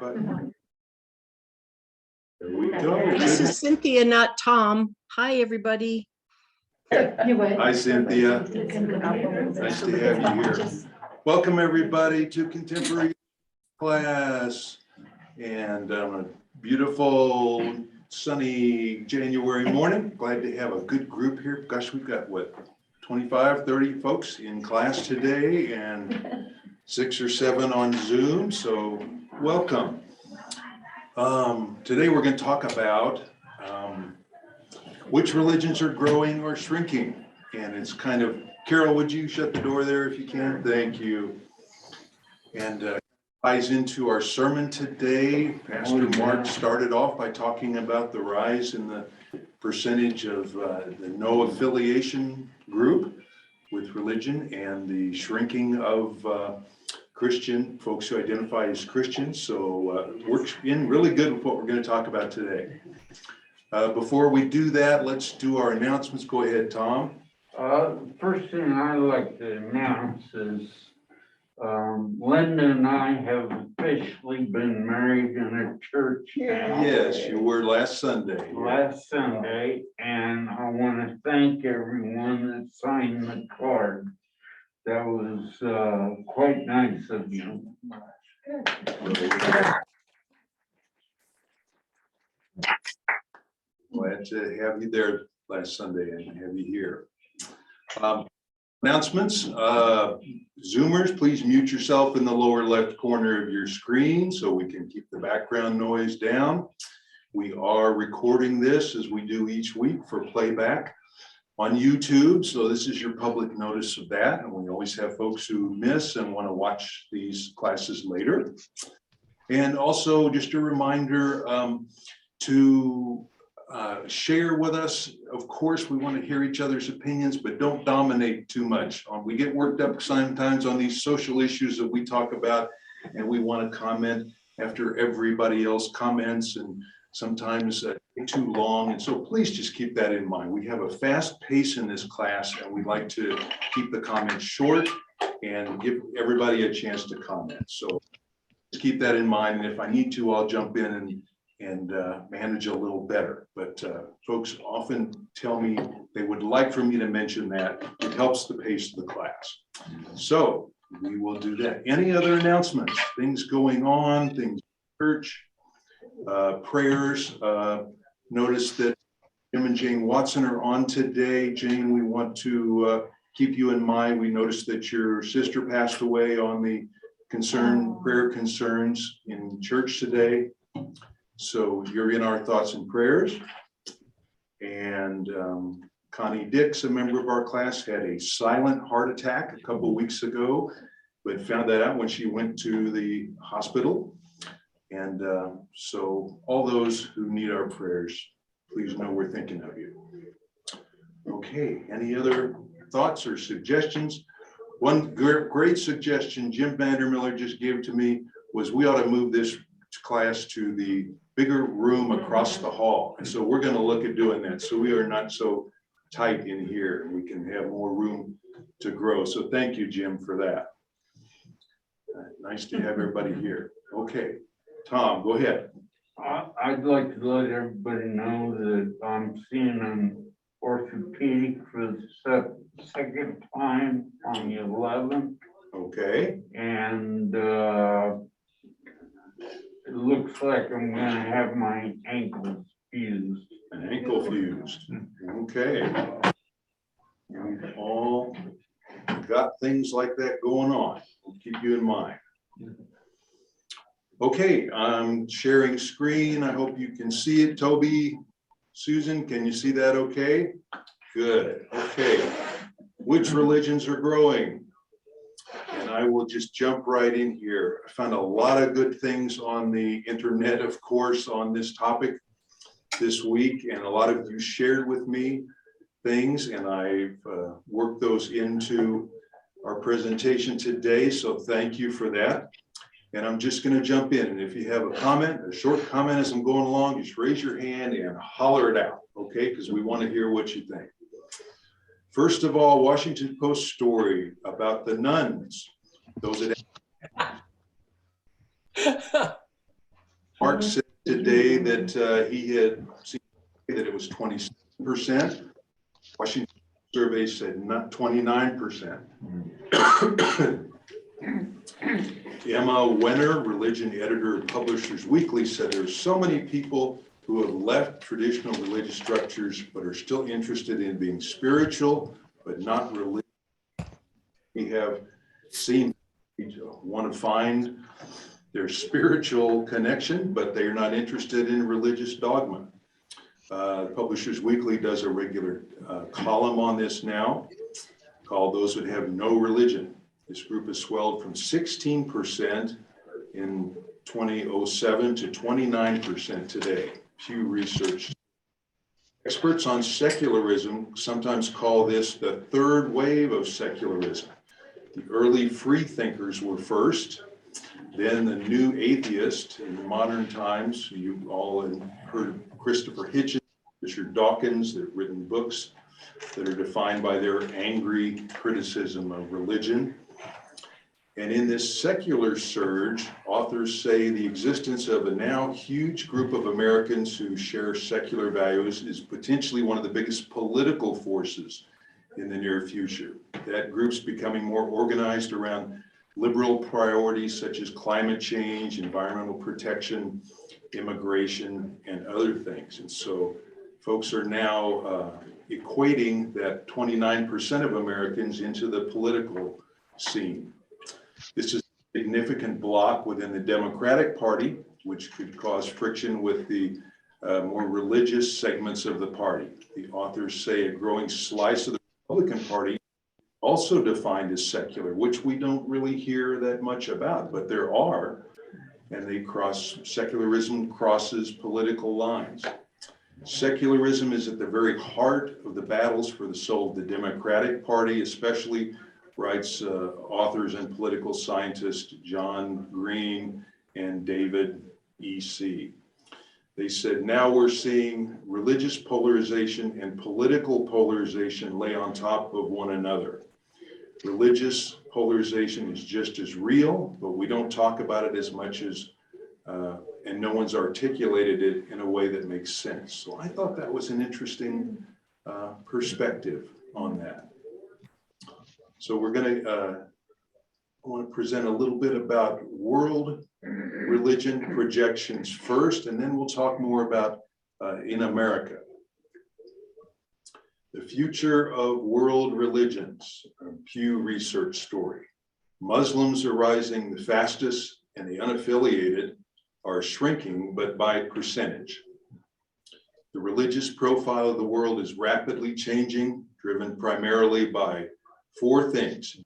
button. There we go. This is Cynthia, not Tom. Hi, everybody. Hi, Cynthia. Nice to have you here. Welcome, everybody, to Contemporary class. And a beautiful, sunny January morning. Glad to have a good group here. Gosh, we've got, what, 25, 30 folks in class today and 6 or 7 on Zoom. So welcome. Today we're going to talk about which religions are growing or shrinking. And it's kind of, Carol, would you shut the door there if you can? Thank you. And ties into our sermon today. Pastor Mark started off by talking about the rise in the percentage of the no affiliation group with religion and the shrinking of Christian folks who identify as Christians. So works in really good with what we're going to talk about today. Before we do that, let's do our announcements. Go ahead, Tom. First thing I'd like to announce is Linda and I have officially been married in a church now. Yes, you were last Sunday. Last Sunday, and I want to thank everyone that signed the card. That was quite nice of you. Glad to have you there last Sunday and have you here. Announcements, Zoomers, please mute yourself in the lower left corner of your screen so we can keep the background noise down. We are recording this as we do each week for playback on YouTube. So this is your public notice of that. And we always have folks who miss and want to watch these classes later. And also just a reminder to share with us. Of course, we want to hear each other's opinions, but don't dominate too much. We get worked up sometimes on these social issues that we talk about, and we want to comment after everybody else comments, and sometimes too long. And so please just keep that in mind. We have a fast pace in this class, and we like to keep the comments short and give everybody a chance to comment. So just keep that in mind. And if I need to, I'll jump in and manage a little better. But folks often tell me they would like for me to mention that. It helps the pace of the class. So we will do that. Any other announcements? Things going on, things in church, prayers. Notice that Jim and Jane Watson are on today. Jane, we want to keep you in mind. We noticed that your sister passed away on the prayer concerns in church today. So you're in our thoughts and prayers. And Connie Dix, a member of our class, had a silent heart attack a couple of weeks ago, but found that out when she went to the hospital. And so all those who need our prayers, please know we're thinking of you. Okay, any other thoughts or suggestions? One great suggestion Jim Vandermiller just gave to me was we ought to move this class to the bigger room across the hall. And so we're going to look at doing that. So we are not so tight in here. We can have more room to grow. So thank you, Jim, for that. Nice to have everybody here. Okay, Tom, go ahead. I'd like to let everybody know that I'm seeing an orthopedic for the second time on the 11th. Okay. And it looks like I'm gonna have my ankles fused. An ankle fused. Okay. We've all got things like that going on. We'll keep you in mind. Okay, I'm sharing screen. I hope you can see it. Toby, Susan, can you see that okay? Good. Okay. Which religions are growing? And I will just jump right in here. I found a lot of good things on the internet, of course, on this topic this week, and a lot of you shared with me things, and I've worked those into our presentation today, so thank you for that. And I'm just going to jump in, and if you have a comment, a short comment as I'm going along, just raise your hand and holler it out, okay? Because we want to hear what you think. First of all, Washington Post story about the nuns, those that Mark said today that he had seen that it was 27%. Washington survey said not 29%. Emma Wenner, religion editor of Publishers Weekly, said there's so many people who have left traditional religious structures but are still interested in being spiritual but not religious. We have seen people want to find their spiritual connection, but they're not interested in religious dogma. Publishers Weekly does a regular column on this now called Those That Have No Religion. This group has swelled from 16% in 2007 to 29% today. Pew Research. Experts on secularism sometimes call this the third wave of secularism. The early free thinkers were first, then the new atheist in modern times. You all have heard Christopher Hitchens, Richard Dawkins. They've written books that are defined by their angry criticism of religion. And in this secular surge, authors say the existence of a now huge group of Americans who share secular values is potentially one of the biggest political forces in the near future. That group's becoming more organized around liberal priorities such as climate change, environmental protection, immigration, and other things. And so folks are now equating that 29% of Americans into the political scene. This is a significant block within the Democratic Party, which could cause friction with the more religious segments of the party. The authors say a growing slice of the Republican Party also defined as secular, which we don't really hear that much about, but there are, and they secularism crosses political lines. Secularism is at the very heart of the battles for the soul of the Democratic Party, especially, writes authors and political scientists John Green and David E.C. They said, now we're seeing religious polarization and political polarization lay on top of one another. Religious polarization is just as real, but we don't talk about it as much as, and no one's articulated it in a way that makes sense. So I thought that was an interesting perspective on that. So we're going to, I want to present a little bit about world religion projections first, and then we'll talk more about in America. The future of world religions, Pew Research story. Muslims are rising the fastest and the unaffiliated are shrinking, but by percentage. The religious profile of the world is rapidly changing, driven primarily by four things: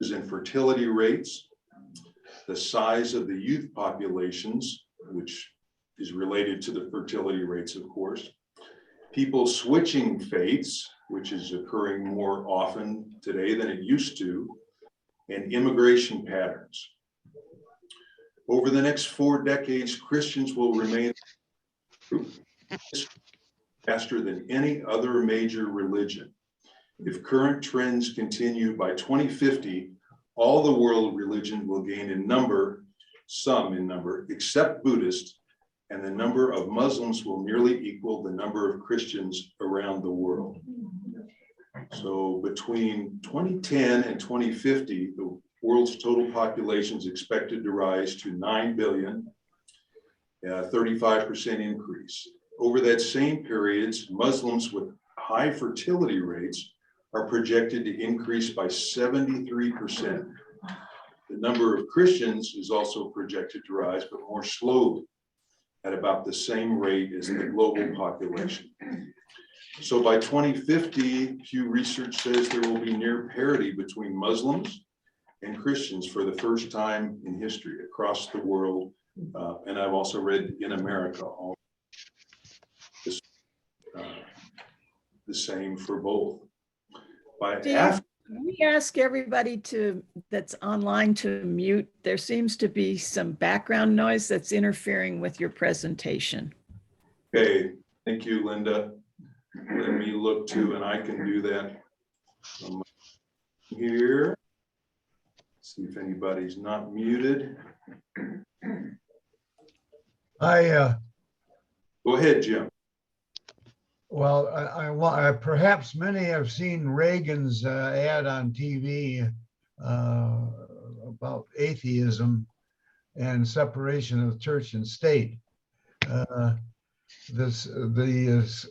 infertility rates, the size of the youth populations, which is related to the fertility rates, of course, people switching faiths, which is occurring more often today than it used to, and immigration patterns. Over the next 4 decades, Christians will remain faster than any other major religion. If current trends continue, by 2050, all the world religion will gain in number, some in number, except Buddhist, and the number of Muslims will nearly equal the number of Christians around the world. So between 2010 and 2050, the world's total population is expected to rise to 9 billion, 35% increase. Over that same period, Muslims with high fertility rates are projected to increase by 73%. The number of Christians is also projected to rise, but more slowly, at about the same rate as the global population. So by 2050, Pew Research says there will be near parity between Muslims and Christians for the first time in history across the world. And I've also read in America, the same for both. We ask everybody that's online to mute. There seems to be some background noise that's interfering with your presentation. Okay, thank you, Linda. Let me look too, and I can do that here. See if anybody's not muted. I, Go ahead, Jim. well, perhaps many have seen Reagan's ad on TV about atheism and separation of church and state. The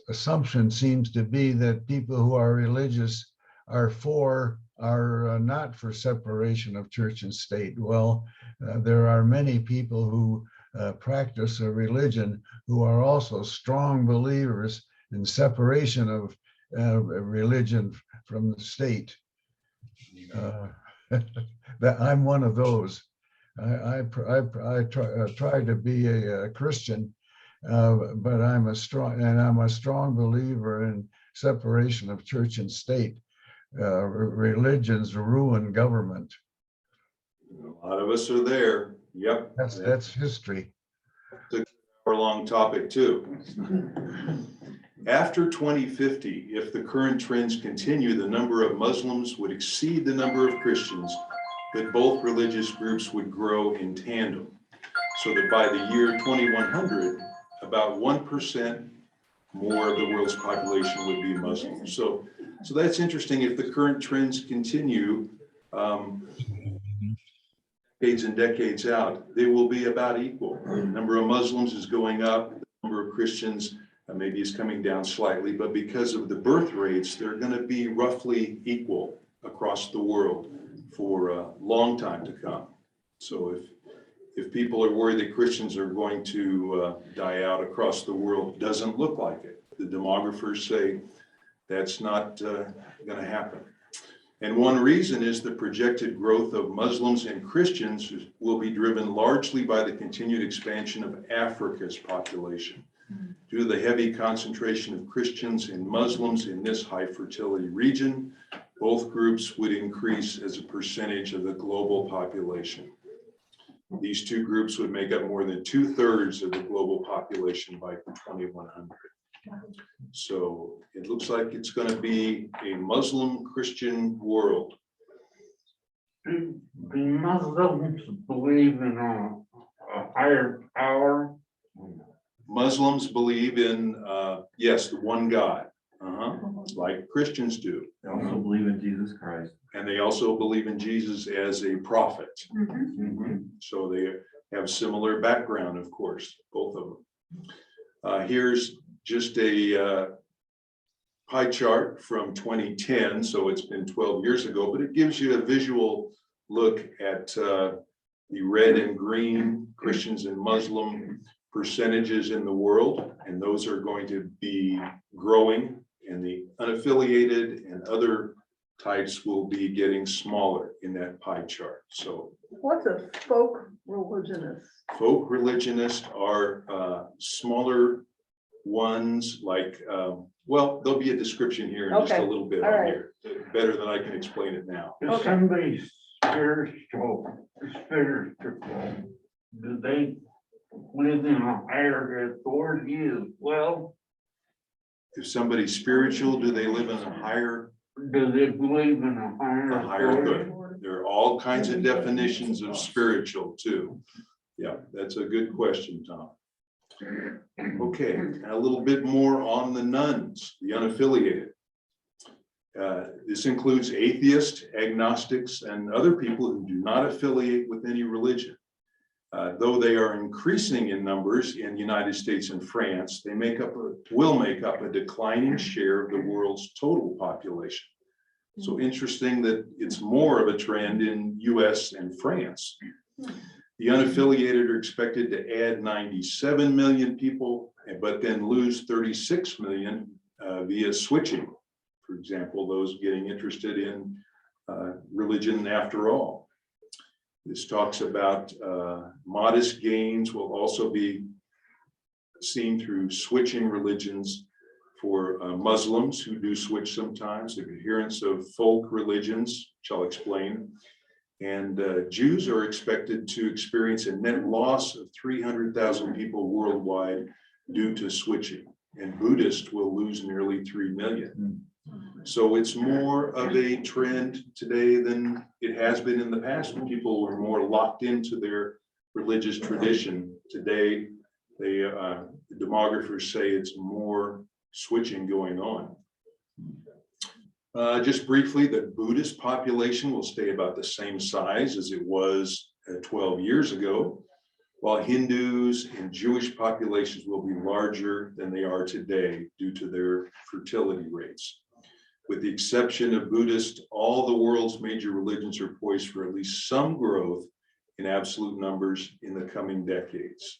assumption seems to be that people who are religious are not for separation of church and state. Well, there are many people who practice a religion who are also strong believers in separation of religion from the state. That I'm one of those. I try to be a Christian, but I'm a strong believer in separation of church and state. Religions ruin government. A lot of us are there. Yep. That's history. Our long topic too. After 2050, if the current trends continue, the number of Muslims would exceed the number of Christians, but both religious groups would grow in tandem. So that by the year 2100, about 1% more of the world's population would be Muslim. So that's interesting. If the current trends continue, decades and decades out, they will be about equal. The number of Muslims is going up, the number of Christians maybe is coming down slightly, but because of the birth rates, they're going to be roughly equal across the world for a long time to come. So if people are worried that Christians are going to die out across the world, it doesn't look like it. The demographers say that's not going to happen. And one reason is the projected growth of Muslims and Christians will be driven largely by the continued expansion of Africa's population. Due to the heavy concentration of Christians and Muslims in this high fertility region, both groups would increase as a percentage of the global population. These two groups would make up more than 2/3 of the global population by 2100. So it looks like it's going to be a Muslim Christian world. Do Muslims believe in a higher power? Muslims believe in, yes, the one God, like Christians do. They also believe in Jesus Christ. And they also believe in Jesus as a prophet. Mhm. So they have similar background, of course, both of them. Here's just a pie chart from 2010. So it's been 12 years ago, but it gives you a visual look at the red and green Christians and Muslim percentages in the world. And those are going to be growing, and the unaffiliated and other types will be getting smaller in that pie chart. So What's a folk religionist? folk religionists are smaller ones, like, well, there'll be a description here in just a Okay. little bit All on right. here, better than I can explain it now. If Okay. somebody's spiritual, do they live in a higher authority as well? If somebody's spiritual, do they live in a higher? Do they believe in a higher A higher authority? good. There are all kinds of definitions of spiritual too. Yeah, that's a good question, Tom. Okay, a little bit more on the nuns, the unaffiliated. This includes atheists, agnostics, and other people who do not affiliate with any religion. Though they are increasing in numbers in the United States and France, they will make up a declining share of the world's total population. So interesting that it's more of a trend in US and France. The unaffiliated are expected to add 97 million people, but then lose 36 million via switching. For example, those getting interested in religion after all. This talks about modest gains will also be seen through switching religions for Muslims who do switch sometimes, the adherents of folk religions, which I'll explain. And Jews are expected to experience a net loss of 300,000 people worldwide due to switching, and Buddhists will lose nearly 3 million. So it's more of a trend today than it has been in the past, when people were more locked into their religious tradition. Today, The demographers say it's more switching going on. Just briefly, the Buddhist population will stay about the same size as it was 12 years ago, while Hindus and Jewish populations will be larger than they are today due to their fertility rates. With the exception of Buddhist, all the world's major religions are poised for at least some growth in absolute numbers in the coming decades.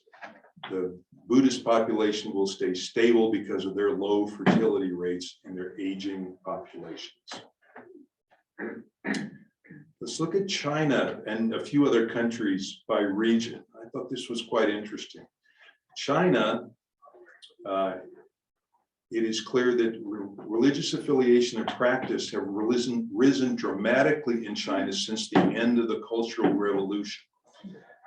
The Buddhist population will stay stable because of their low fertility rates and their aging populations. Let's look at China and a few other countries by region. I thought this was quite interesting. China, it is clear that religious affiliation and practice have risen dramatically in China since the end of the Cultural Revolution.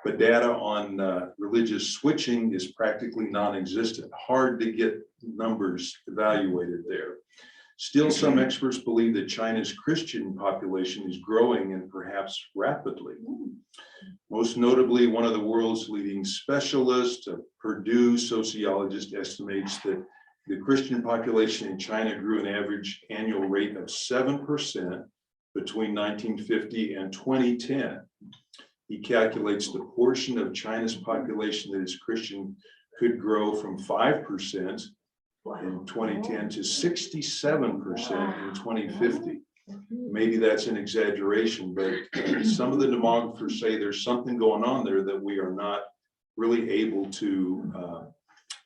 But data on religious switching is practically non-existent. Hard to get numbers evaluated there. Still, some experts believe that China's Christian population is growing and perhaps rapidly. Most notably, one of the world's leading specialists, a Purdue sociologist, estimates that the Christian population in China grew an average annual rate of 7% between 1950 and 2010. He calculates the portion of China's population that is Christian could grow from 5% in 2010 to 67% in 2050. Maybe that's an exaggeration, but some of the demographers say there's something going on there that we are not really able to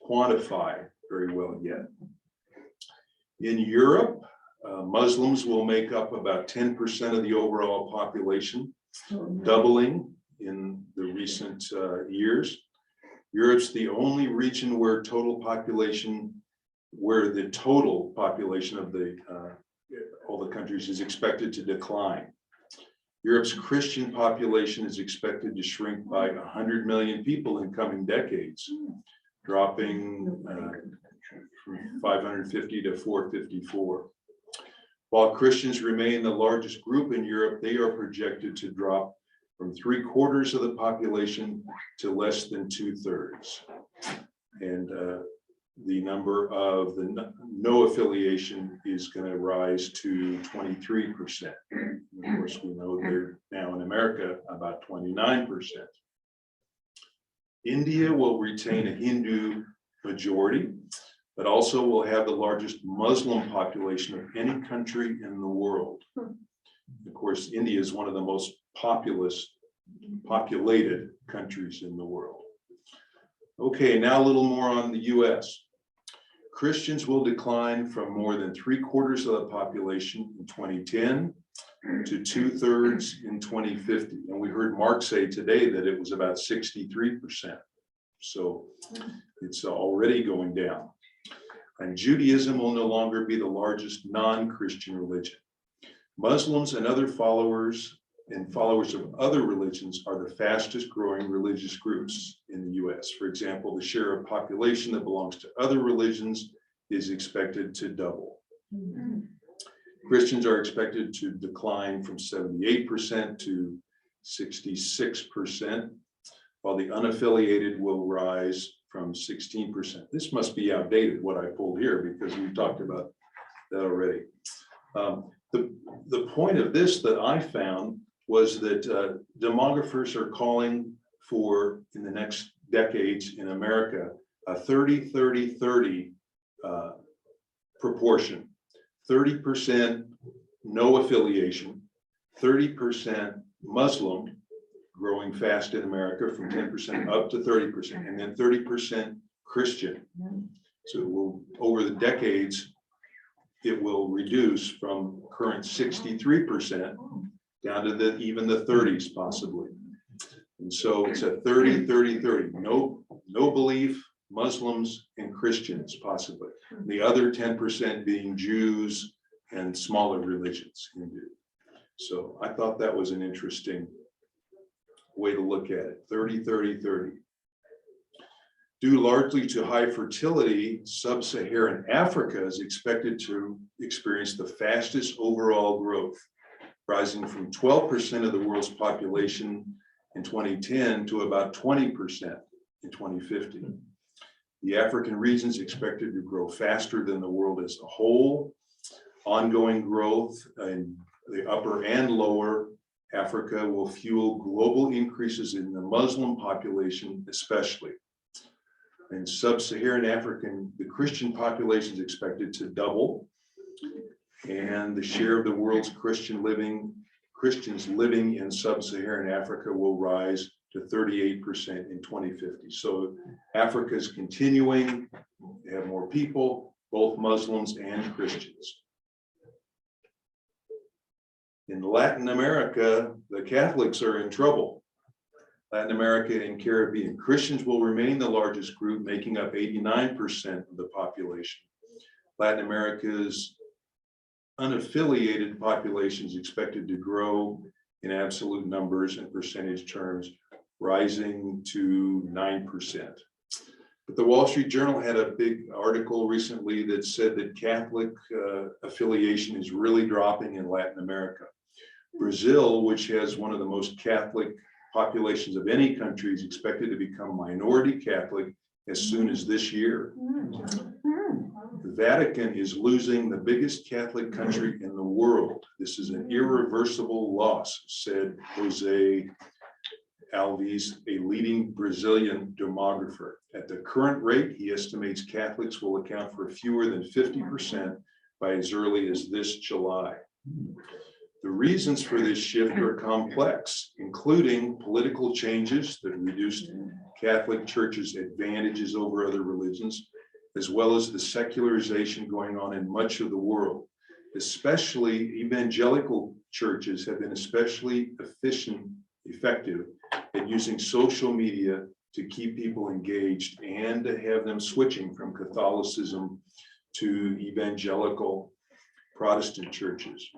quantify very well yet. In Europe, Muslims will make up about 10% of the overall population, doubling in the recent years. Europe's the only region where the total population of all the countries is expected to decline. Europe's Christian population is expected to shrink by 100 million people in coming decades, dropping from 550 to 454. While Christians remain the largest group in Europe, they are projected to drop from 3/4 of the population to less than 2/3. And the number of the no affiliation is going to rise to 23%. And of course, we know they're now in America about 29%. India will retain a Hindu majority, but also will have the largest Muslim population of any country in the world. Of course, India is one of the most populated countries in the world. Okay, now a little more on the US. Christians will decline from more than 3/4 of the population in 2010 to 2/3 in 2050. And we heard Mark say today that it was about 63%. So it's already going down. And Judaism will no longer be the largest non-Christian religion. Muslims and other followers of other religions are the fastest growing religious groups in the US. For example, the share of population that belongs to other religions is expected to double. Christians are expected to decline from 78% to 66%, while the unaffiliated will rise from 16%. This must be outdated, what I pulled here, because we've talked about that already. The point of this that I found was that demographers are calling for, in the next decades in America, a 30-30-30 proportion. 30% no affiliation, 30% Muslim, growing fast in America from 10% up to 30%, and then 30% Christian. So it will, over the decades, it will reduce from current 63% down to even the 30s possibly. And so it's a 30-30-30, no belief, Muslims and Christians possibly. The other 10% being Jews and smaller religions, Hindu. So I thought that was an interesting way to look at it, 30-30-30. Due largely to high fertility, sub-Saharan Africa is expected to experience the fastest overall growth, rising from 12% of the world's population in 2010 to about 20% in 2050. The African region is expected to grow faster than the world as a whole. Ongoing growth in the upper and lower Africa will fuel global increases in the Muslim population, especially. In sub-Saharan Africa, the Christian population is expected to double, and the share of the world's Christians living in sub-Saharan Africa will rise to 38% in 2050. So Africa is continuing to have more people, both Muslims and Christians. In Latin America, the Catholics are in trouble. Latin America and Caribbean Christians will remain the largest group, making up 89% of the population. Latin America's unaffiliated population is expected to grow in absolute numbers and percentage terms, rising to 9%. But the Wall Street Journal had a big article recently that said that Catholic affiliation is really dropping in Latin America. Brazil, which has one of the most Catholic populations of any country, is expected to become minority Catholic as soon as this year. The Vatican is losing the biggest Catholic country in the world. This is an irreversible loss, said Jose Alves, a leading Brazilian demographer. At the current rate, he estimates Catholics will account for fewer than 50% by as early as this July. The reasons for this shift are complex, including political changes that reduced Catholic Church's advantages over other religions, as well as the secularization going on in much of the world. Especially evangelical churches have been especially effective at using social media to keep people engaged and to have them switching from Catholicism to evangelical Protestant churches.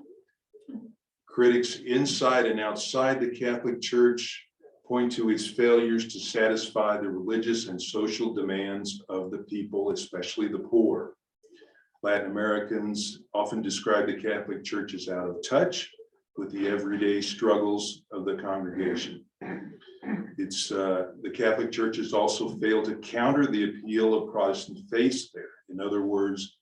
Critics inside and outside the Catholic Church point to its failures to satisfy the religious and social demands of the people, especially the poor. Latin Americans often describe the Catholic Church as out of touch with the everyday struggles of the congregation. The Catholic Church has also failed to counter the appeal of Protestant faith there. In other words,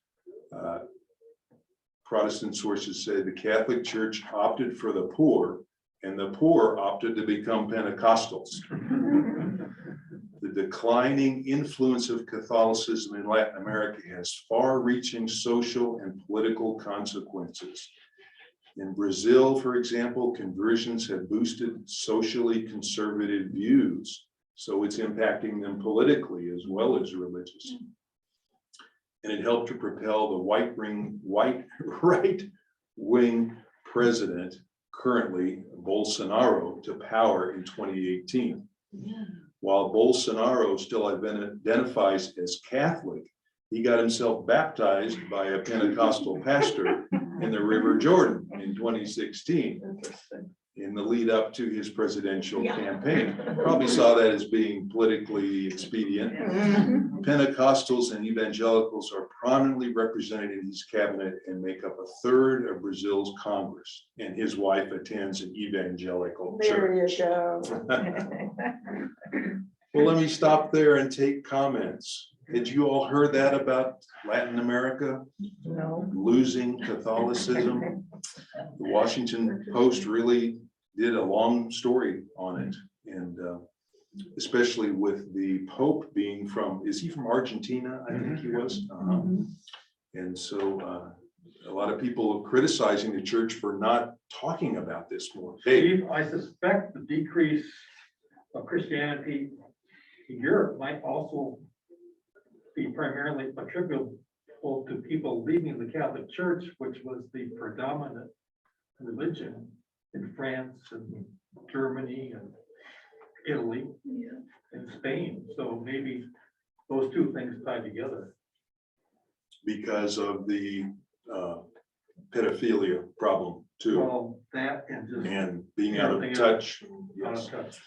Protestant sources say the Catholic Church opted for the poor, and the poor opted to become Pentecostals. The declining influence of Catholicism in Latin America has far-reaching social and political consequences. In Brazil, for example, conversions have boosted socially conservative views, so it's impacting them politically as well as religious. And it helped to propel the right-wing president, currently Bolsonaro, to power in 2018. While Bolsonaro still identifies as Catholic, he got himself baptized by a Pentecostal pastor in the River Jordan in 2016 in the lead up to his presidential campaign. Probably saw that as being politically expedient. Pentecostals and evangelicals are prominently represented in his cabinet and make up a third of Brazil's Congress. And his wife attends an evangelical church. There you go. Well, let me stop there and take comments. Had you all heard that about Latin America No. losing Catholicism? The Washington Post really did a long story on it, and especially with the Pope being is he from Argentina? I think he was. And so a lot of people are criticizing the church for not talking about this more. Hey, Steve, I suspect the decrease of Christianity in Europe might also be primarily attributable to people leaving the Catholic Church, which was the predominant religion in France and Germany and Italy and Spain. So maybe those two things tied together. because of the pedophilia problem too, Well, that and just and being out of everything touch. out Yes. of touch.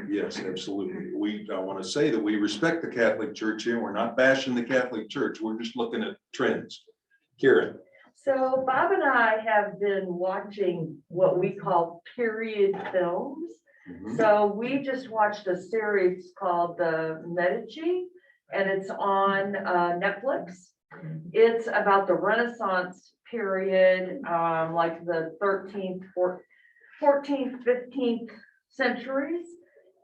Yes, absolutely. I want to say that we respect the Catholic Church here. We're not bashing the Catholic Church. We're just looking at trends. Karen. So Bob and I have been watching what we call period films. Mhm. So we just watched a series called The Medici, and it's on Netflix. It's about the Renaissance period, like the 13th, 14th, 15th centuries.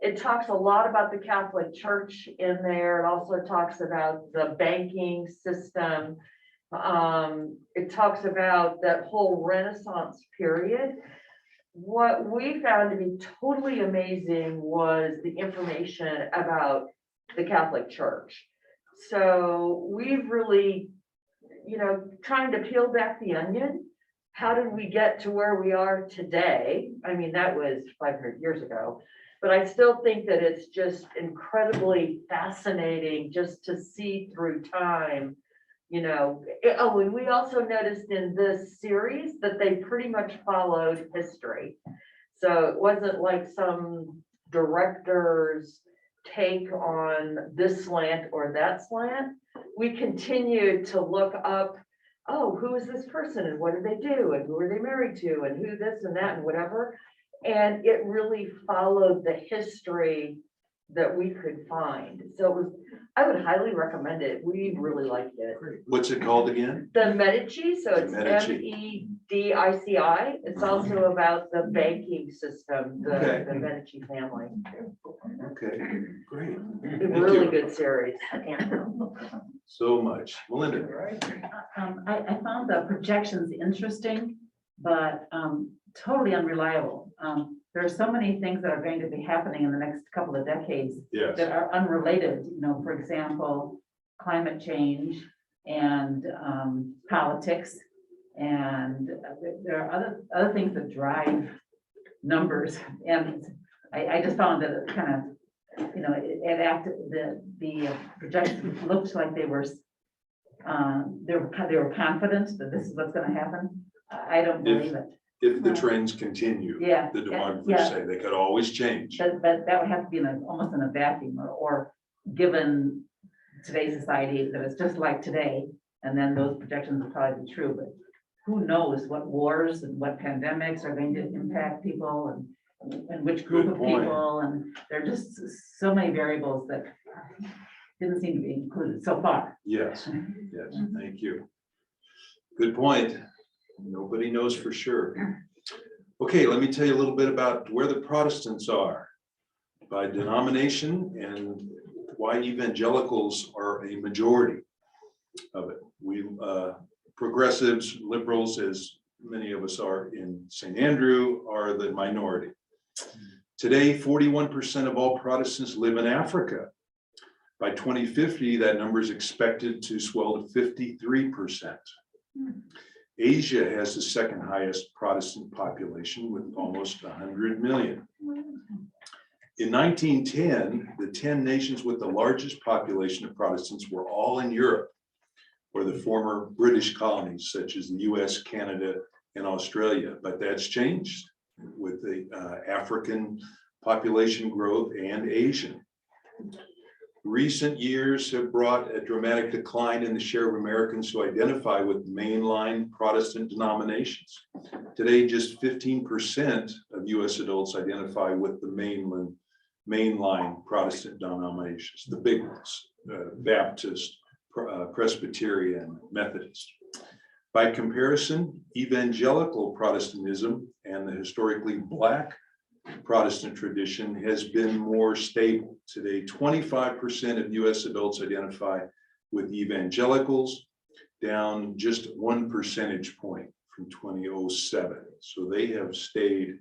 It talks a lot about the Catholic Church in there. It also talks about the banking system. It talks about that whole Renaissance period. What we found to be totally amazing was the information about the Catholic Church. So we've really, trying to peel back the onion. How did we get to where we are today? I mean, that was 500 years ago, but I still think that it's just incredibly fascinating just to see through time. Oh, and we also noticed in this series that they pretty much followed history. So it wasn't like some director's take on this slant or that slant. We continued to look up, oh, who is this person and what did they do and who are they married to and who this and that and whatever. And it really followed the history that we could find. So I would highly recommend it. We really liked it. What's it called again? The Medici, so it's Medici. MEDICI. It's also about the banking system, Okay. the Medici family. Okay, great. A really good series. So much. Melinda, I found the projections interesting, but totally unreliable. There are so many things that are going to be happening in the next couple of decades yes. that are unrelated, for example, climate change and politics. And there are other things that drive numbers. And I just found that it kind of, it acted, the projections looked like they were confident that this is what's going to happen. I don't believe it. If the trends continue, Yeah. the demographers Yeah. say they could always change. But that would have to be almost in a vacuum or given today's society that it's just like today. And then those projections will probably be true, but who knows what wars and what pandemics are going to impact people and which group Good of point. people. And there are just so many variables that didn't seem to be included so far. Yes, yes, thank you. Good point. Nobody knows for sure. Okay, let me tell you a little bit about where the Protestants are by denomination and why evangelicals are a majority of it. We progressives, liberals, as many of us are in St. Andrew, are the minority. Today, 41% of all Protestants live in Africa. By 2050, that number is expected to swell to 53%. Asia has the second highest Protestant population with almost 100 million. In 1910, the 10 nations with the largest population of Protestants were all in Europe, or the former British colonies, such as the US, Canada, and Australia. But that's changed with the African population growth and Asian. Recent years have brought a dramatic decline in the share of Americans who identify with mainline Protestant denominations. Today, just 15% of US adults identify with the mainline Protestant denominations, the big ones, Baptist, Presbyterian, Methodist. By comparison, evangelical Protestantism and the historically Black Protestant tradition has been more stable. Today, 25% of US adults identify with evangelicals, down just 1 percentage point from 2007. So they have stayed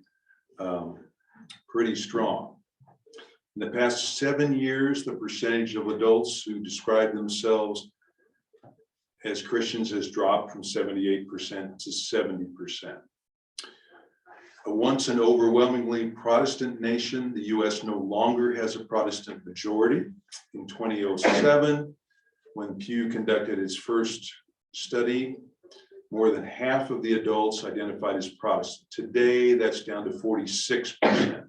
pretty strong. In the past 7 years, the percentage of adults who describe themselves as Christians has dropped from 78% to 70%. Once an overwhelmingly Protestant nation, the US no longer has a Protestant majority. In 2007, when Pew conducted its first study, more than half of the adults identified as Protestant. Today, that's down to 46%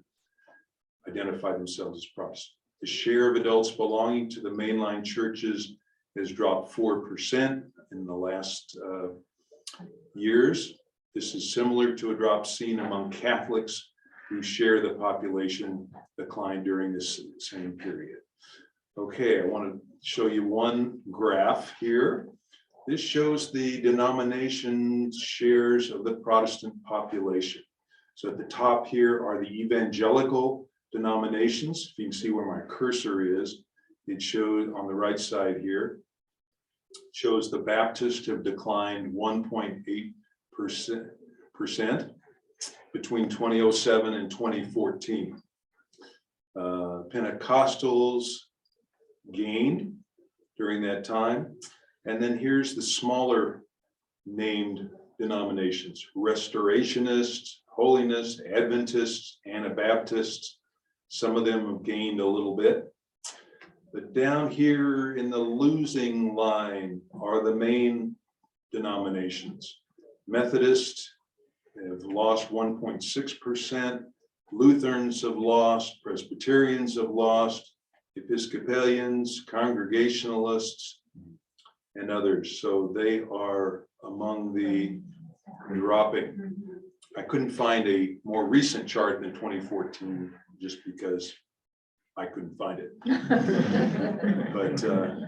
identify themselves as Protestant. The share of adults belonging to the mainline churches has dropped 4% in the last years. This is similar to a drop seen among Catholics who share the population decline during this same period. Okay, I want to show you one graph here. This shows the denomination shares of the Protestant population. So at the top here are the evangelical denominations. If you can see where my cursor is, it shows on the right side here, shows the Baptists have declined 1.8% between 2007 and 2014. Pentecostals gained during that time. And then here's the smaller named denominations: Restorationists, Holiness, Adventists, Anabaptists. Some of them have gained a little bit. But down here in the losing line are the main denominations. Methodists have lost 1.6%. Lutherans have lost. Presbyterians have lost. Episcopalians, Congregationalists, and others. So they are among the dropping. I couldn't find a more recent chart than 2014 just because I couldn't find it. But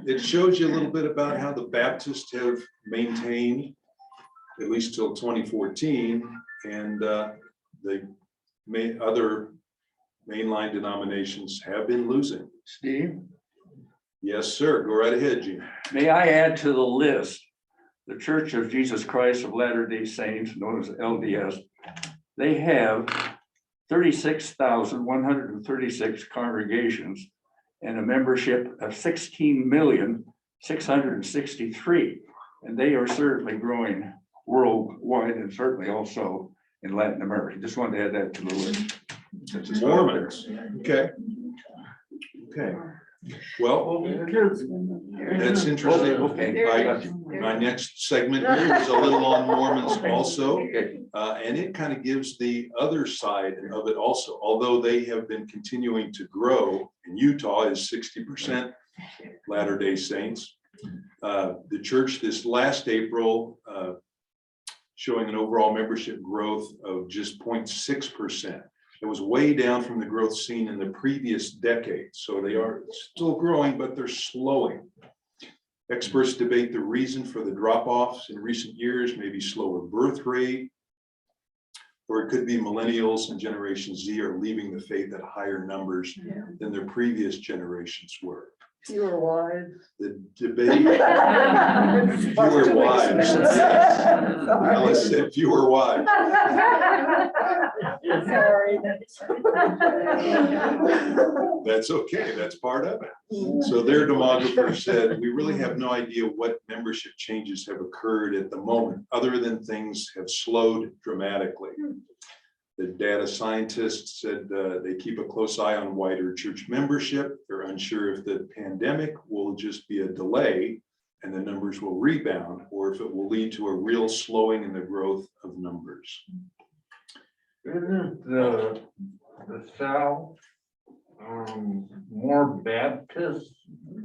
it shows you a little bit about how the Baptists have maintained, at least till 2014, and the other mainline denominations have been losing. Steve, Yes, sir. Go right ahead, Gene. may I add to the list, the Church of Jesus Christ of Latter-day Saints, known as LDS, they have 36,136 congregations and a membership of 16,663,000. And they are certainly growing worldwide and certainly also in Latin America. Just wanted to add that to the list. That's just Mormons. Okay. Okay. Well, that's interesting. Okay. My next segment here is a little on Mormons also. And it kind of gives the other side of it also. Although they have been continuing to grow, in Utah is 60% Latter-day Saints. The church this last April showing an overall membership growth of just 0.6%. It was way down from the growth seen in the previous decade. So they are still growing, but they're slowing. Experts debate the reason for the drop-offs in recent years, maybe slower birth rate, or it could be millennials and Generation Z are leaving the faith at higher numbers than their previous generations were. Fewer wives. The debate, fewer wives. Alice said fewer wives. Sorry. That's okay, that's part of it. So their demographer said, we really have no idea what membership changes have occurred at the moment, other than things have slowed dramatically. The data scientists said they keep a close eye on wider church membership. They're unsure if the pandemic will just be a delay and the numbers will rebound, or if it will lead to a real slowing in the growth of numbers. Isn't the South more Baptist?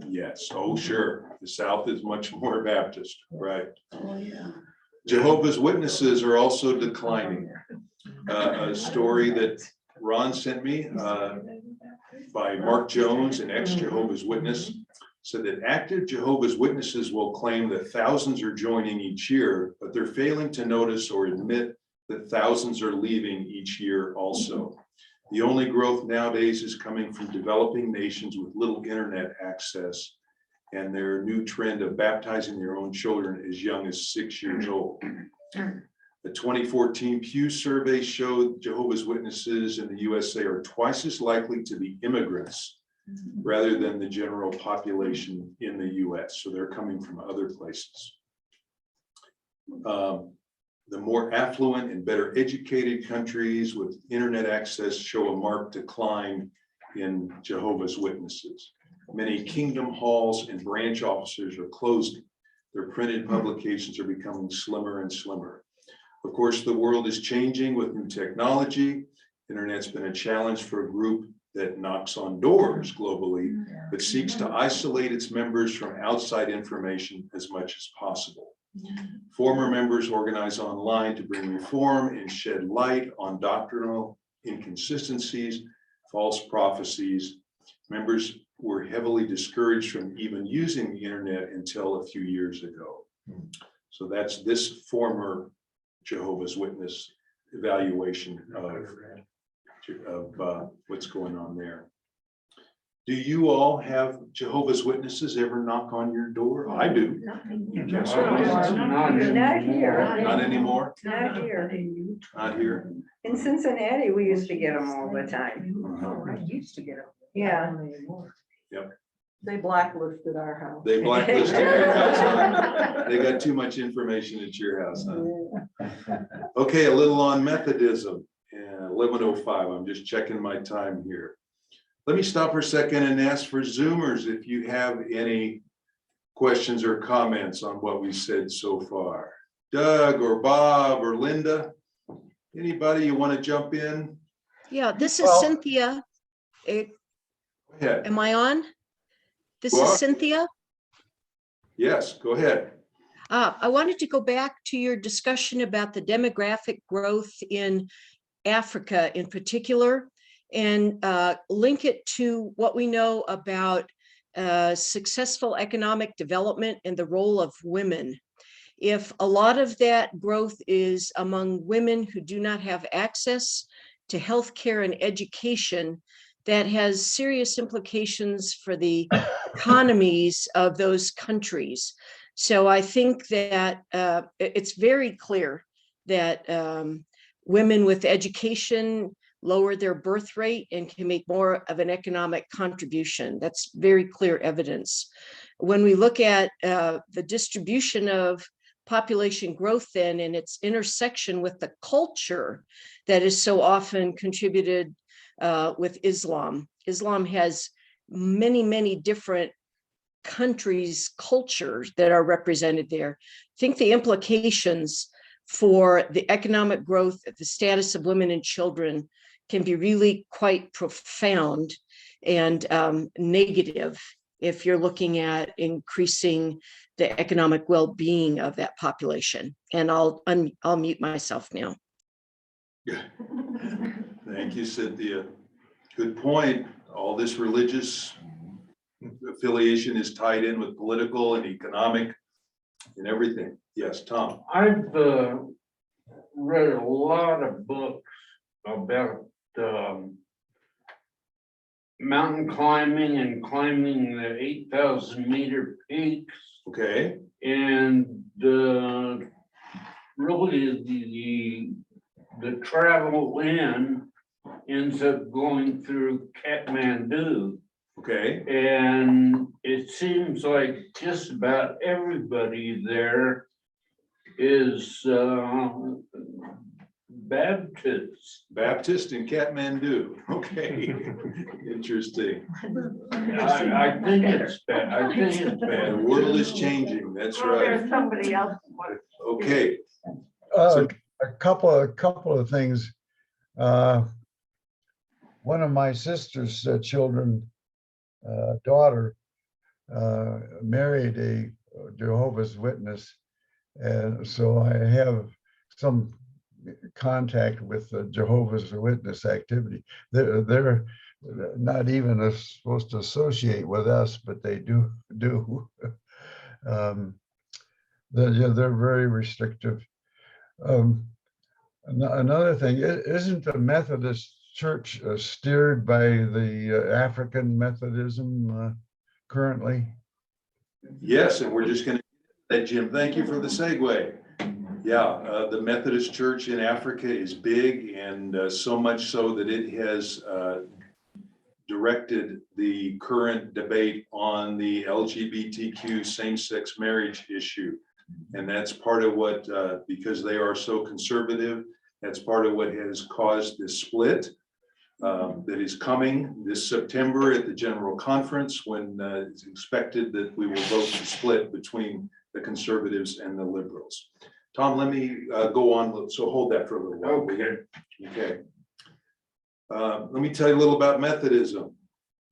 Yes, oh sure. The South is much more Baptist, right? Oh, yeah. Jehovah's Witnesses are also declining. A story that Ron sent me by Mark Jones, an ex-Jehovah's Witness, said that active Jehovah's Witnesses will claim that thousands are joining each year, but they're failing to notice or admit that thousands are leaving each year also. The only growth nowadays is coming from developing nations with little internet access and their new trend of baptizing their own children as young as 6 years old. The 2014 Pew survey showed Jehovah's Witnesses in the USA are twice as likely to be immigrants rather than the general population in the US. So they're coming from other places. The more affluent and better educated countries with internet access show a marked decline in Jehovah's Witnesses. Many kingdom halls and branch offices are closing. Their printed publications are becoming slimmer and slimmer. Of course, the world is changing with new technology. Internet's been a challenge for a group that knocks on doors globally, but seeks to isolate its members from outside information as much as possible. Former members organize online to bring reform and shed light on doctrinal inconsistencies, false prophecies. Members were heavily discouraged from even using the internet until a few years ago. So that's this former Jehovah's Witness evaluation of what's going on there. Do you all have Jehovah's Witnesses ever knock on your door? I do. Not here. Not anymore? Not here. Not here? In Cincinnati, we used to get them all the time. Uh-huh. Used to get them. Yeah. Yep. They blacklisted our house. They blacklisted your house, huh? They got too much information at your house, huh? Okay, a little on Methodism, 11:05. I'm just checking my time here. Let me stop for a second and ask for Zoomers if you have any questions or comments on what we said so far. Doug or Bob or Linda, anybody you want to jump in? Yeah, this is Well- Cynthia. Go ahead. Am I on? This You is are? Cynthia. Yes, go ahead. I wanted to go back to your discussion about the demographic growth in Africa in particular, and link it to what we know about successful economic development and the role of women. If a lot of that growth is among women who do not have access to healthcare and education, that has serious implications for the economies of those countries. So I think that it's very clear that women with education lower their birth rate and can make more of an economic contribution. That's very clear evidence. When we look at the distribution of population growth then and its intersection with the culture that is so often contributed with Islam. Islam has many, many different countries' cultures that are represented there. I think the implications for the economic growth, the status of women and children can be really quite profound and negative if you're looking at increasing the economic well-being of that population. And I'll mute myself now. Thank you, Cynthia. Good point. All this religious affiliation is tied in with political and economic and everything. Yes, Tom. I've read a lot of books about mountain climbing and climbing the 8,000 meter peaks. Okay. And really the travel ends up going through Kathmandu. Okay. And it seems like just about everybody there is Baptist in Kathmandu. Okay. Interesting. I think it's bad. I think it's The bad. world is changing. That's Well, right. there's somebody else. Okay. A couple of things. One of my sister's children, daughter, married a Jehovah's Witness, and so I have some contact with the Jehovah's Witness activity. They're not even supposed to associate with us, but they do. They're very restrictive. Another thing, isn't the Methodist Church steered by the African Methodism currently? Yes, and we're just going to, Jim, thank you for the segue. Yeah, the Methodist Church in Africa is big, and so much so that it has directed the current debate on the LGBTQ same-sex marriage issue. And that's part of what, because they are so conservative, that's part of what has caused this split that is coming this September at the General Conference, when it's expected that we will vote to split between the conservatives and the liberals. Tom, let me go on. So hold that for a little while. Okay. Okay. Let me tell you a little about Methodism.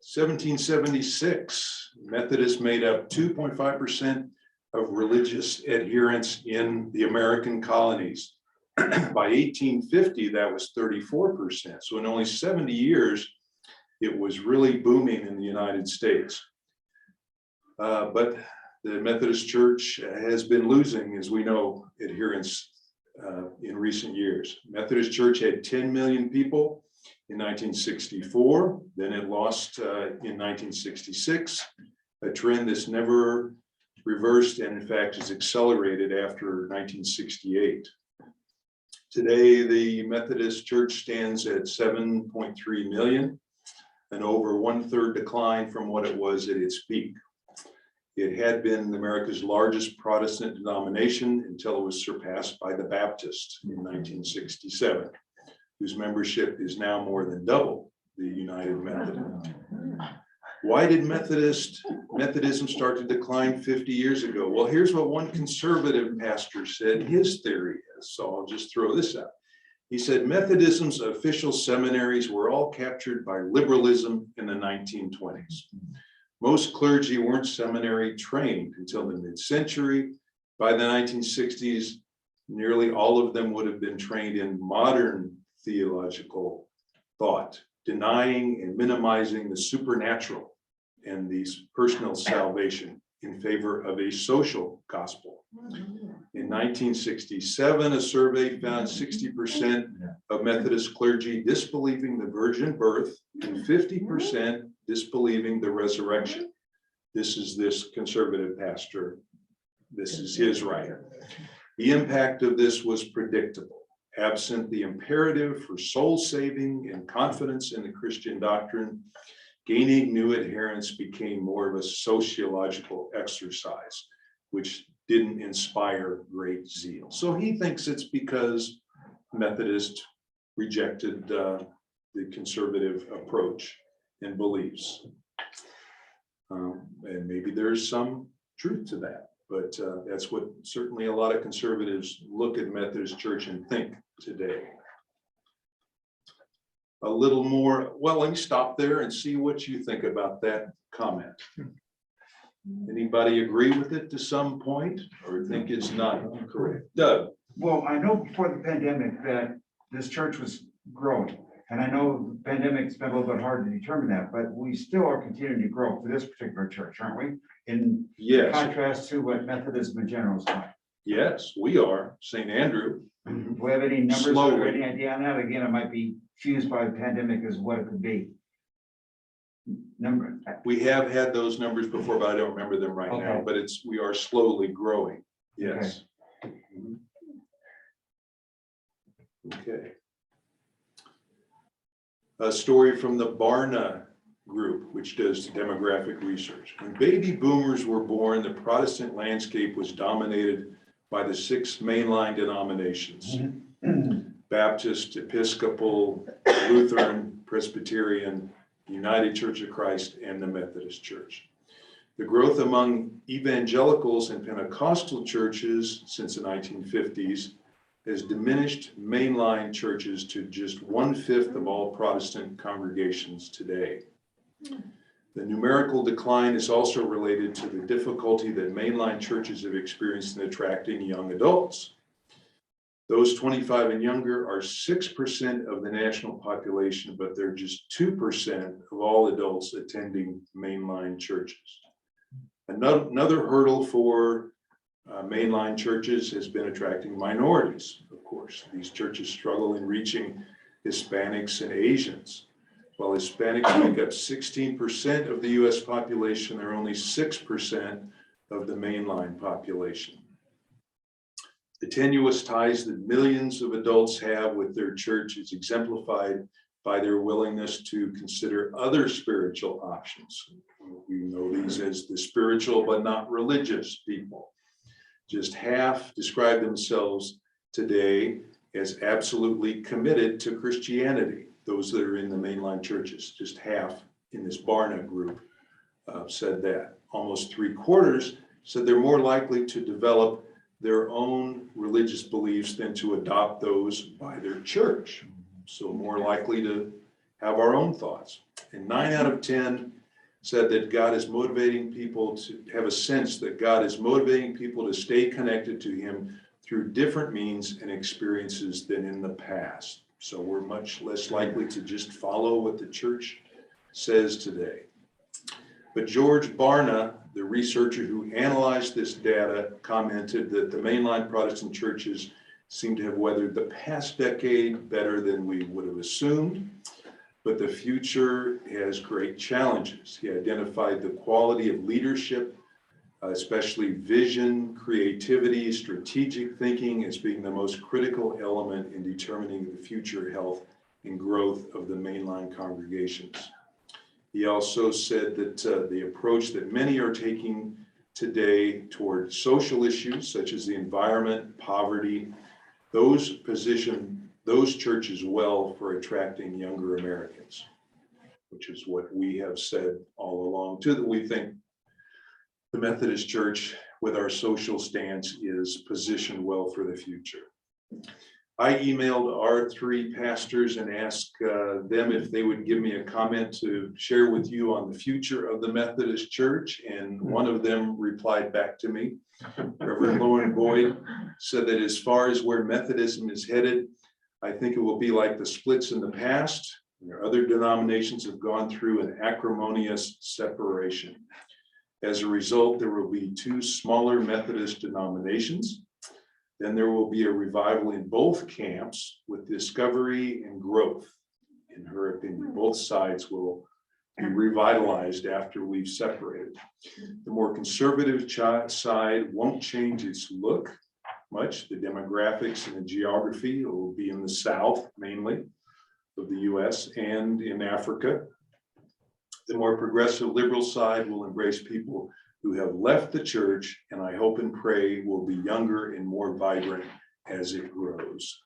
1776, Methodists made up 2.5% of religious adherents in the American colonies. By 1850, that was 34%. So in only 70 years, It was really booming in the United States. But the Methodist Church has been losing, as we know, adherents in recent years. Methodist Church had 10 million people in 1964, then it lost in 1966, a trend that's never reversed and in fact is accelerated after 1968. Today, the Methodist Church stands at 7.3 million, an over 1/3 decline from what it was at its peak. It had been America's largest Protestant denomination until it was surpassed by the Baptists in 1967, whose membership is now more than double the United Methodist. Why did Methodism start to decline 50 years ago? Well, here's what one conservative pastor said his theory is, so I'll just throw this out. He said Methodism's official seminaries were all captured by liberalism in the 1920s. Most clergy weren't seminary trained until the mid-century. By the 1960s, nearly all of them would have been trained in modern theological thought, denying and minimizing the supernatural and the personal salvation in favor of a social gospel. In 1967, a survey found 60% of Methodist clergy disbelieving the virgin birth and 50% disbelieving the resurrection. This is this conservative pastor. This is his right. The impact of this was predictable. Absent the imperative for soul saving and confidence in the Christian doctrine, gaining new adherents became more of a sociological exercise, which didn't inspire great zeal. So he thinks it's because Methodists rejected the conservative approach and beliefs. And maybe there's some truth to that, but that's what certainly a lot of conservatives look at Methodist Church and think today. A little more, well, let me stop there and see what you think about that comment. Anybody agree with it to some point or think it's not correct? Doug? Well, I know before the pandemic that this church was growing. And I know the pandemic's been a little bit hard to determine that, but we still are continuing to grow for this particular church, aren't we? In Yes, contrast to what Methodism in general is like. yes, we are. St. Andrew. Do we have any numbers Slowly. or any idea on that? Again, it might be fused by the pandemic as what it could be. Number, We have had those numbers before, but I don't remember them right now, Okay. but we are slowly growing. Yes. Okay. A story from the Barna Group, which does demographic research. When baby boomers were born, the Protestant landscape was dominated by the 6 mainline denominations: Baptist, Episcopal, Lutheran, Presbyterian, United Church of Christ, and the Methodist Church. The growth among evangelicals and Pentecostal churches since the 1950s has diminished mainline churches to just 1/5 of all Protestant congregations today. The numerical decline is also related to the difficulty that mainline churches have experienced in attracting young adults. Those 25 and younger are 6% of the national population, but they're just 2% of all adults attending mainline churches. Another hurdle for mainline churches has been attracting minorities, of course. These churches struggle in reaching Hispanics and Asians. While Hispanics make up 16% of the US population, they're only 6% of the mainline population. The tenuous ties that millions of adults have with their church is exemplified by their willingness to consider other spiritual options. We know these as the spiritual but not religious people. Just half describe themselves today as absolutely committed to Christianity. Those that are in the mainline churches, just half in this Barna group said that. Almost 3/4 said they're more likely to develop their own religious beliefs than to adopt those by their church. So more likely to have our own thoughts. And 9 out of 10 said that God is motivating people to have a sense that God is motivating people to stay connected to him through different means and experiences than in the past. So we're much less likely to just follow what the church says today. But George Barna, the researcher who analyzed this data, commented that the mainline Protestant churches seem to have weathered the past decade better than we would have assumed, but the future has great challenges. He identified the quality of leadership, especially vision, creativity, strategic thinking as being the most critical element in determining the future health and growth of the mainline congregations. He also said that the approach that many are taking today toward social issues such as the environment, poverty, those position those churches well for attracting younger Americans, which is what we have said all along too, that we think the Methodist Church with our social stance is positioned well for the future. I emailed our 3 pastors and asked them if they would give me a comment to share with you on the future of the Methodist Church. And one of them replied back to me. Reverend Lauren Boyd said that as far as where Methodism is headed, I think it will be like the splits in the past. Other denominations have gone through an acrimonious separation. As a result, there will be 2 smaller Methodist denominations. Then there will be a revival in both camps with discovery and growth. In her opinion, both sides will be revitalized after we've separated. The more conservative side won't change its look much. The demographics and the geography will be in the South, mainly of the US and in Africa. The more progressive liberal side will embrace people who have left the church, and I hope and pray will be younger and more vibrant as it grows,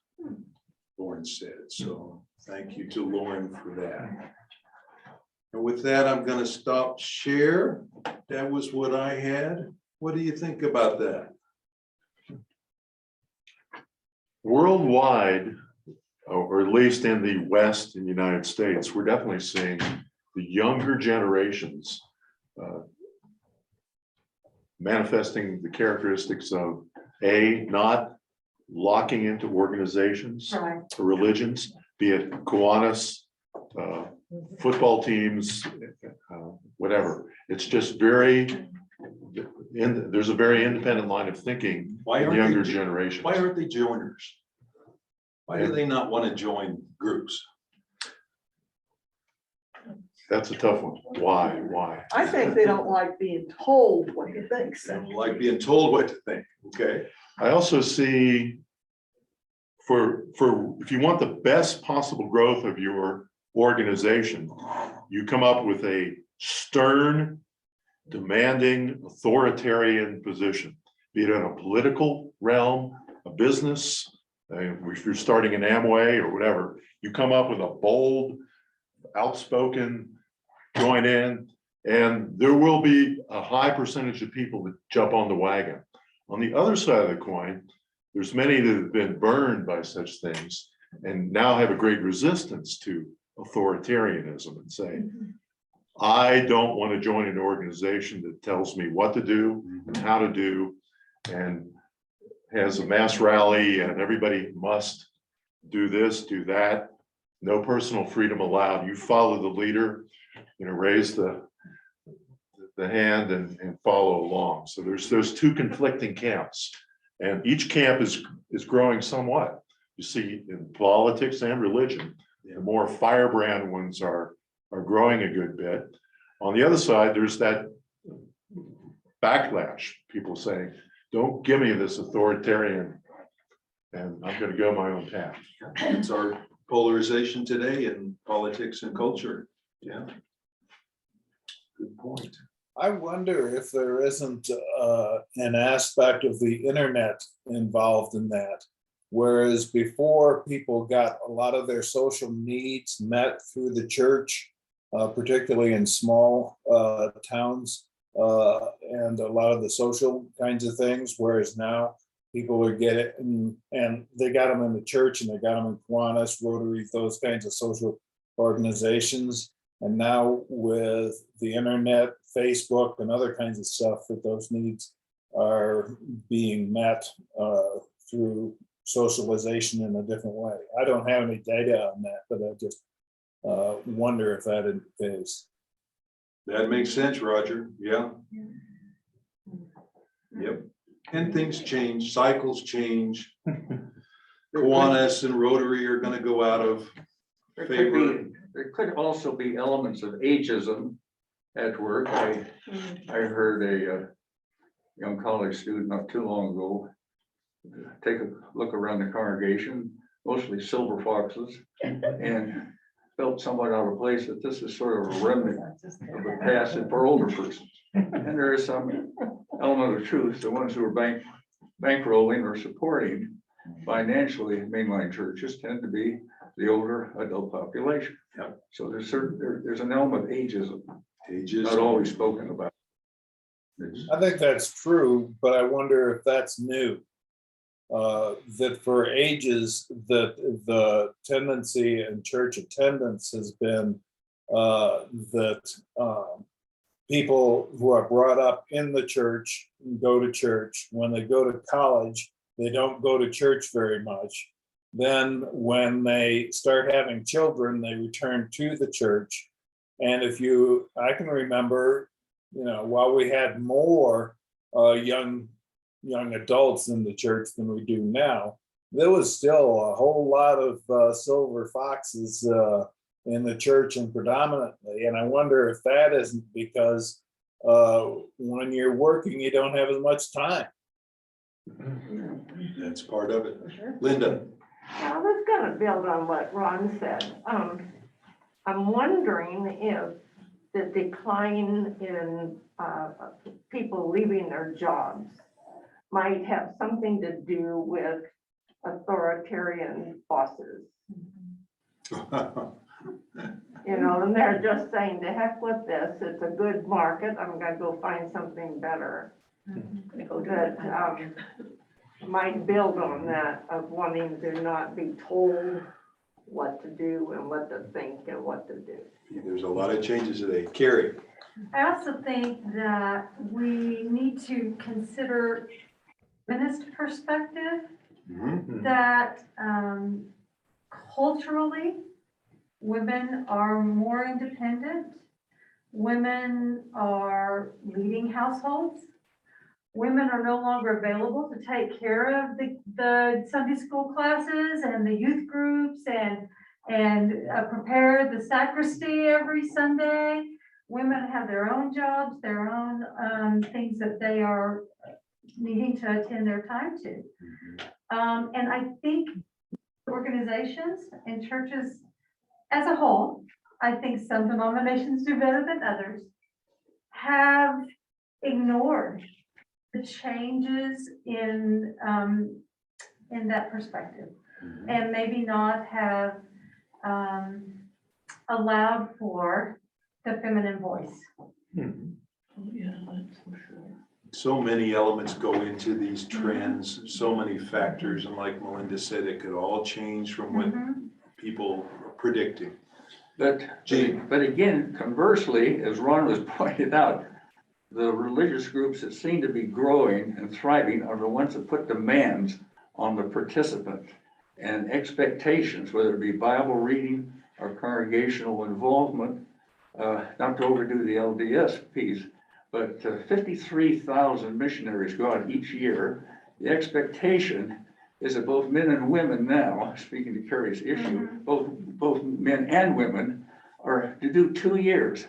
Lauren said. So thank you to Lauren for that. And with that, I'm going to stop share. That was what I had. What do you think about that? Worldwide, or at least in the West in the United States, we're definitely seeing the younger generations manifesting the characteristics of not locking into organizations or religions, be it Kiwanis, football teams, whatever. It's just there's a very independent line of thinking in younger generations. Why aren't they joiners? Why do they not want to join groups? That's a tough one. Why? I think they don't like being told what to think. They don't like being told what to think. Okay. I also see for if you want the best possible growth of your organization, you come up with a stern, demanding, authoritarian position, be it in a political realm, a business, if you're starting an Amway or whatever, you come up with a bold, outspoken, join in, and there will be a high percentage of people that jump on the wagon. On the other side of the coin, there's many that have been burned by such things and now have a great resistance to authoritarianism and say, I don't want to join an organization that tells me what to do and how to do and has a mass rally and everybody must do this, do that. No personal freedom allowed. You follow the leader, raise the hand and follow along. So there's 2 conflicting camps, and each camp is growing somewhat. You see in politics and religion, the more firebrand ones are growing a good bit. On the other side, there's that backlash. People saying, "Don't give me this authoritarian, and I'm going to go my own path." It's our polarization today in politics and culture. Yeah. Good point. I wonder if there isn't an aspect of the internet involved in that. Whereas before, people got a lot of their social needs met through the church, particularly in small towns, and a lot of the social kinds of things. Whereas now people are getting, and they got them in the church and they got them in Kiwanis, Rotary, those kinds of social organizations. And now with the internet, Facebook, and other kinds of stuff, that those needs are being met through socialization in a different way. I don't have any data on that, but I just wonder if that is the case. That makes sense, Roger. Yeah. Yep. And things change, cycles change. Kiwanis and Rotary are gonna go out of There could favor. be, there could also be elements of ageism at work. I heard a young college student not too long ago take a look around the congregation, mostly silver foxes, and felt somewhat out of place that this is sort of a remnant of the past and for older persons. And there is some element of truth. The ones who are bankrolling or supporting financially mainline churches tend to be the older adult population. Yep. So there's an element of ageism, Ages. not always spoken about. I think that's true, but I wonder if that's new. That for ages, that the tendency in church attendance has been that people who are brought up in the church go to church. When they go to college, they don't go to church very much. Then when they start having children, they return to the church. And I can remember, while we had more young adults in the church than we do now, there was still a whole lot of silver foxes in the church and predominantly. And I wonder if that isn't because when you're working, you don't have as much time. That's part of it. Linda. I was gonna build on what Ron said. I'm wondering if the decline in people leaving their jobs might have something to do with authoritarian bosses. And they're just saying, to heck with this, it's a good market, I'm gonna go find something better. That might build on that of wanting to not be told what to do and what to think and what to do. There's a lot of changes today. Carrie. I also think that we need to consider feminist perspective, that culturally, women are more independent. Women are leading households. Women are no longer available to take care of the Sunday school classes and the youth groups and prepare the sacristy every Sunday. Women have their own jobs, their own things that they are needing to attend their time to. And I think organizations and churches as a whole, I think some denominations do better than others, have ignored the changes in that perspective, and maybe not have allowed for the feminine voice. So many elements go into these trends, so many factors, and like Melinda said, it could all change from what people are predicting. But again, conversely, as Ron was pointed out, the religious groups that seem to be growing and thriving are the ones that put demands on the participant and expectations, whether it be Bible reading or congregational involvement. Not to overdo the LDS piece, but 53,000 missionaries go out each year. The expectation is that both men and women now, speaking to Carrie's issue, both men and women are to do 2 years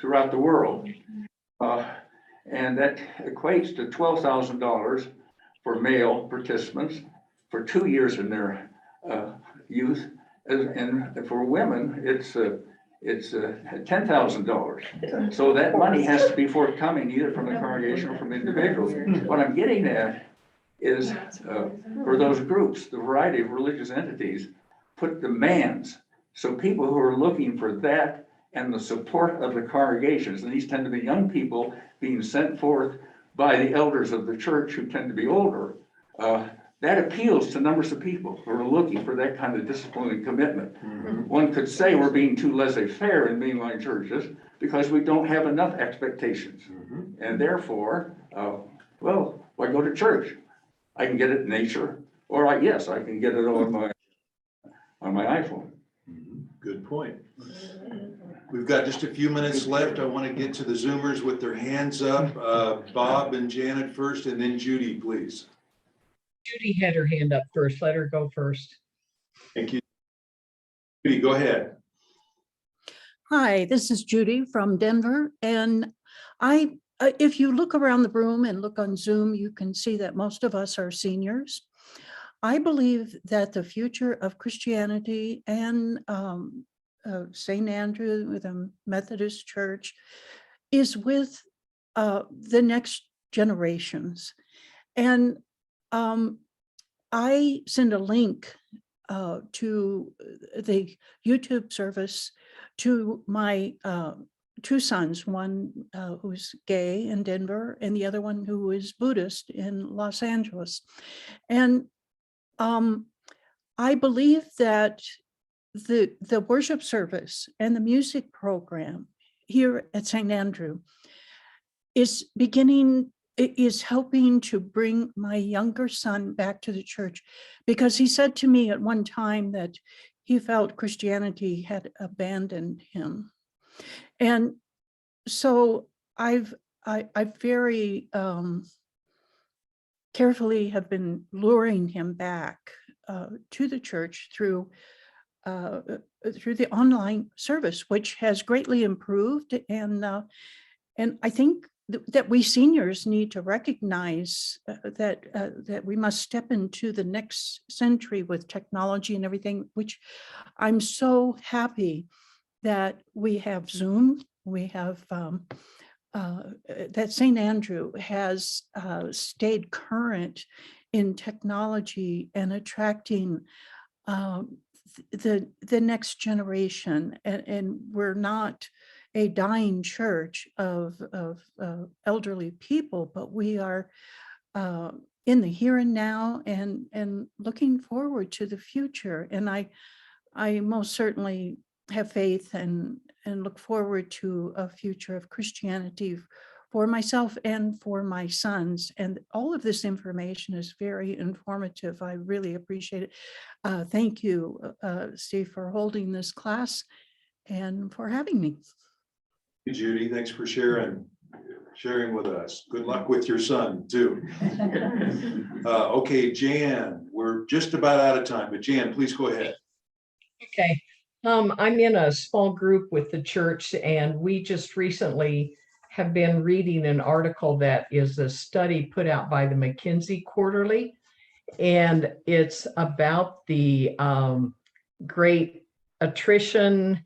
throughout the world. And that equates to $12,000 for male participants for 2 years in their youth. And for women, it's $10,000. So that money has to be forthcoming either from the congregation or from individuals. What I'm getting at is for those groups, the variety of religious entities put demands. So people who are looking for that and the support of the congregations, and these tend to be young people being sent forth by the elders of the church who tend to be older, that appeals to numbers of people who are looking for that kind of discipline and commitment. One could say we're being too laissez-faire in mainline churches because we don't have enough expectations. And therefore, well, why go to church? I can get it in nature, or yes, I can get it on my iPhone. Good point. We've got just a few minutes left. I want to get to the Zoomers with their hands up. Bob and Janet first, and then Judy, please. Judy had her hand up first. Let her go first. Thank you. Judy, go ahead. Hi, this is Judy from Denver, and if you look around the room and look on Zoom, you can see that most of us are seniors. I believe that the future of Christianity and St. Andrew, with the Methodist Church, is with the next generations. And I send a link to the YouTube service to my two sons, one who's gay in Denver and the other one who is Buddhist in Los Angeles. And I believe that the worship service and the music program here at St. Andrew is helping to bring my younger son back to the church, because he said to me at one time that he felt Christianity had abandoned him. And so I very carefully have been luring him back to the church through the online service, which has greatly improved. And I think that we seniors need to recognize that we must step into the next century with technology and everything, which I'm so happy that we have Zoom, we have that St. Andrew has stayed current in technology and attracting the next generation, and we're not a dying church of elderly people, but we are in the here and now and looking forward to the future. And I most certainly have faith and look forward to a future of Christianity for myself and for my sons. And all of this information is very informative. I really appreciate it. Thank you, Steve, for holding this class and for having me. Hey, Judy, thanks for sharing with us. Good luck with your son too. Okay, Jan, we're just about out of time, but Jan, please go ahead. Okay. I'm in a small group with the church, and we just recently have been reading an article that is a study put out by the McKinsey Quarterly, and it's about the great attrition,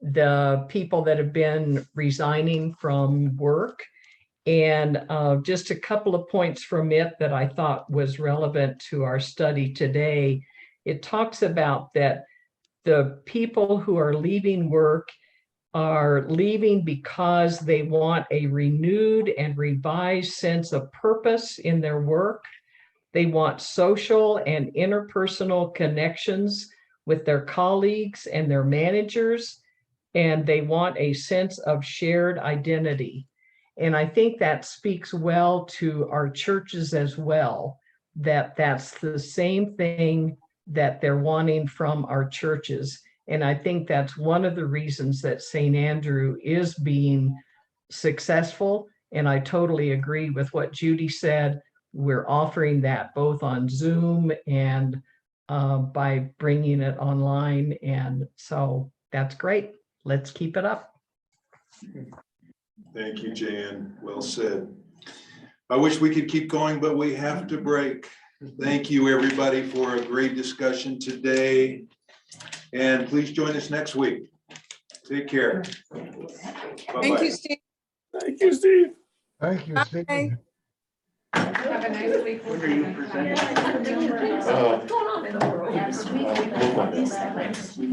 the people that have been resigning from work. And just a couple of points from it that I thought was relevant to our study today. It talks about that the people who are leaving work are leaving because they want a renewed and revised sense of purpose in their work. They want social and interpersonal connections with their colleagues and their managers, and they want a sense of shared identity. And I think that speaks well to our churches as well, that that's the same thing that they're wanting from our churches. And I think that's one of the reasons that St. Andrew is being successful. And I totally agree with what Judy said. We're offering that both on Zoom and by bringing it online. And so that's great. Let's keep it up. Thank you, Jan. Well said. I wish we could keep going, but we have to break. Thank you, everybody, for a great discussion today. And please join us next week. Take care. Bye-bye. Thank you, Steve. Thank you, Steve. Thank you, Steve. Bye. Have a nice week. What are you presenting? What's going on in the world?